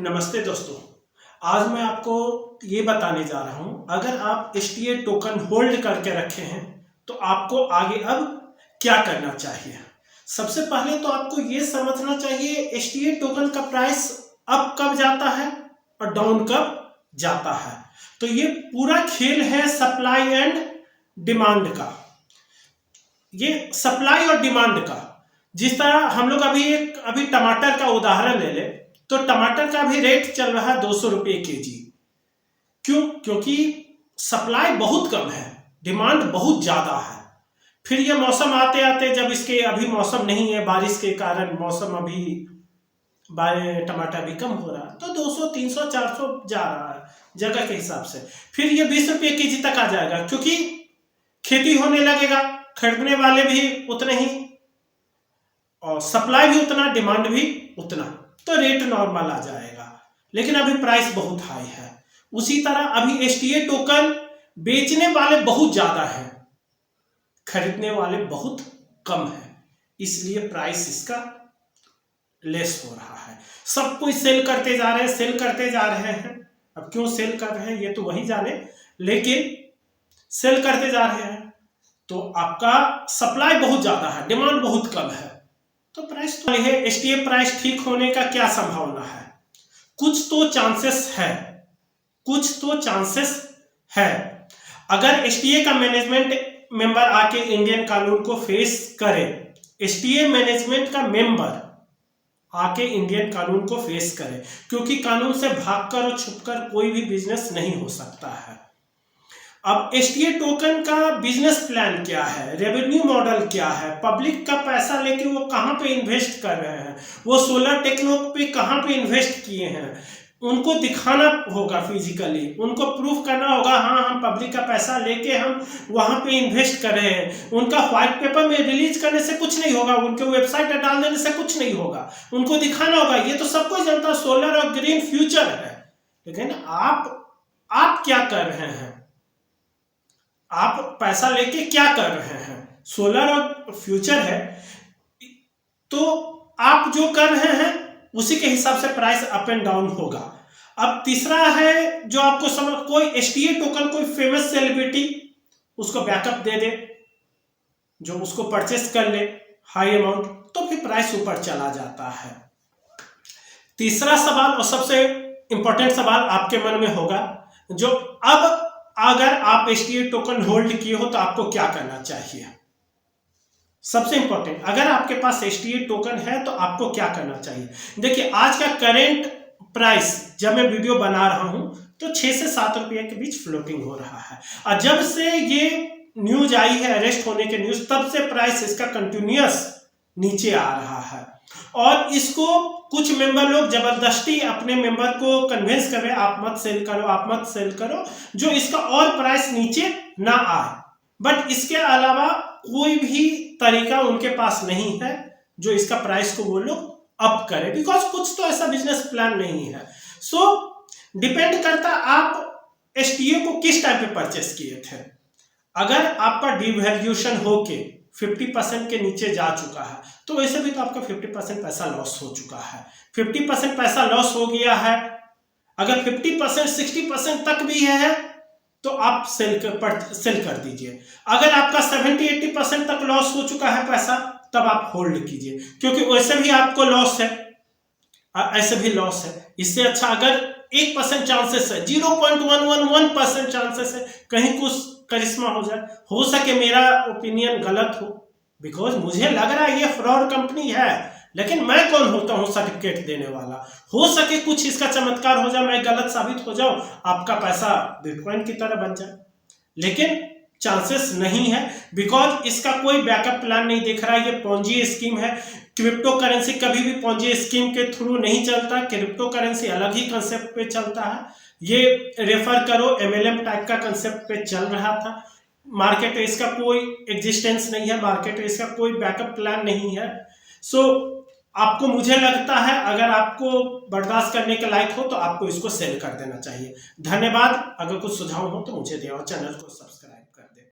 नमस्ते दोस्तों। आज मैं आपको ये बताने जा रहा हूँ, अगर आप एसटीए टोकन होल्ड करके रखे हैं तो आपको आगे अब क्या करना चाहिए। सबसे पहले तो आपको ये समझना चाहिए एसटीए टोकन का प्राइस अप कब जाता है और डाउन कब जाता है। तो ये पूरा खेल है सप्लाई एंड डिमांड का, ये सप्लाई और डिमांड का। जिस तरह हम लोग अभी टमाटर का उदाहरण ले ले तो टमाटर का भी रेट चल रहा है 200 रुपये केजी। क्यों? क्योंकि सप्लाई बहुत कम है, डिमांड बहुत ज्यादा है। फिर ये मौसम आते आते, जब इसके अभी मौसम नहीं है, बारिश के कारण मौसम अभी टमाटर भी कम हो रहा है, तो 200 300 400 जा रहा है जगह के हिसाब से। फिर ये 20 रुपये केजी तक आ जाएगा, क्योंकि खेती होने लगेगा, खरीदने वाले भी उतने ही और सप्लाई भी उतना, डिमांड भी उतना, तो रेट नॉर्मल आ जाएगा। लेकिन अभी प्राइस बहुत हाई है। उसी तरह अभी एसटीए टोकन बेचने वाले बहुत ज्यादा हैं, खरीदने वाले बहुत कम हैं, इसलिए प्राइस इसका लेस हो रहा है। सब कोई सेल करते जा रहे हैं, सेल करते जा रहे हैं। अब क्यों सेल कर रहे हैं ये तो वही जाने, लेकिन सेल करते जा रहे हैं तो आपका सप्लाई बहुत ज्यादा है, डिमांड बहुत कम है, तो प्राइस तो है। एसटीए प्राइस ठीक होने का क्या संभावना है? कुछ तो चांसेस है, कुछ तो चांसेस है। अगर एसटीए का मैनेजमेंट मेंबर आके इंडियन कानून को फेस करे, एसटीए मैनेजमेंट का मेंबर आके इंडियन कानून को फेस करे, क्योंकि कानून से भागकर और छुपकर कोई भी बिजनेस नहीं हो सकता है। अब एसटीए टोकन का बिजनेस प्लान क्या है, रेवेन्यू मॉडल क्या है, पब्लिक का पैसा लेके वो कहां पे इन्वेस्ट कर रहे हैं, वो सोलर टेक्नो पे कहां पे इन्वेस्ट किए हैं, उनको दिखाना होगा फिजिकली, उनको प्रूफ करना होगा, हाँ हम पब्लिक का पैसा लेके हम वहां पे इन्वेस्ट कर रहे हैं। उनका व्हाइट पेपर में रिलीज करने से कुछ नहीं होगा, उनके वेबसाइट पर डाल देने से कुछ नहीं होगा, उनको दिखाना होगा। ये तो सबको जानता है, सोलर और ग्रीन फ्यूचर है। लेकिन आप क्या कर रहे हैं? आप पैसा लेके क्या कर रहे हैं? सोलर और फ्यूचर है, तो आप जो कर रहे हैं उसी के हिसाब से प्राइस अप एंड डाउन होगा। अब तीसरा है, जो आपको समझ, कोई एसटीए टोकन कोई फेमस सेलिब्रिटी उसको बैकअप दे दे, जो उसको परचेस कर ले हाई अमाउंट, तो फिर प्राइस ऊपर चला जाता है। तीसरा सवाल और सबसे इंपॉर्टेंट सवाल आपके मन में होगा, जो अब अगर आप एसटीए टोकन होल्ड किए हो तो आपको क्या करना चाहिए। सबसे इंपॉर्टेंट, अगर आपके पास एसटीए टोकन है तो आपको क्या करना चाहिए। देखिए, आज का करंट प्राइस जब मैं वीडियो बना रहा हूं तो 6 से 7 रुपये के बीच फ्लोटिंग हो रहा है, और जब से ये न्यूज आई है अरेस्ट होने के न्यूज, तब से प्राइस इसका कंटिन्यूअस नीचे आ रहा है। और इसको कुछ मेंबर लोग जबरदस्ती अपने मेंबर को कन्विंस कर रहे हैं, आप मत सेल करो, आप मत सेल करो, जो इसका और प्राइस नीचे ना आए। बट इसके अलावा कोई भी तरीका उनके पास नहीं है जो इसका प्राइस को वो लोग अप करे, बिकॉज कुछ तो ऐसा बिजनेस प्लान नहीं है। सो डिपेंड करता आप एसटीए को किस टाइम पे परचेस किए थे। अगर आपका डिवैल्यूएशन होके 50% के नीचे जा चुका है तो वैसे भी तो आपका 50% पैसा लॉस हो चुका है। 50% पैसा लॉस हो गया है, अगर 50% 60% तक भी है तो आप सेल कर दीजिए। अगर आपका 70-80% तक लॉस हो चुका है पैसा, तब आप होल्ड कीजिए, क्योंकि वैसे भी आपको लॉस है, ऐसे भी लॉस है। इससे अच्छा अगर 1% चांसेस है, 0.111% चांसेस है कहीं कुछ करिश्मा हो जाए, हो सके मेरा ओपिनियन गलत हो, बिकॉज मुझे लग रहा है ये फ्रॉड कंपनी है, लेकिन मैं कौन होता हूं सर्टिफिकेट देने वाला। हो सके कुछ इसका चमत्कार हो जाए, मैं गलत साबित हो जाऊं, आपका पैसा बिटकॉइन की तरह बन जाए, लेकिन चांसेस नहीं है, बिकॉज इसका कोई बैकअप प्लान नहीं दिख रहा है। ये पॉन्जी स्कीम है। क्रिप्टो करेंसी कभी भी पॉन्जी स्कीम के थ्रू नहीं चलता, क्रिप्टो करेंसी अलग ही कंसेप्ट पे चलता है। ये रेफर करो एमएलएम टाइप का कंसेप्ट पे चल रहा था। मार्केट में इसका कोई एग्जिस्टेंस नहीं है, मार्केट में इसका कोई बैकअप प्लान नहीं है। सो आपको, मुझे लगता है अगर आपको बर्दाश्त करने के लायक हो तो आपको इसको सेल कर देना चाहिए। धन्यवाद। अगर कुछ सुझाव हो तो मुझे दें और चैनल को सब्सक्राइब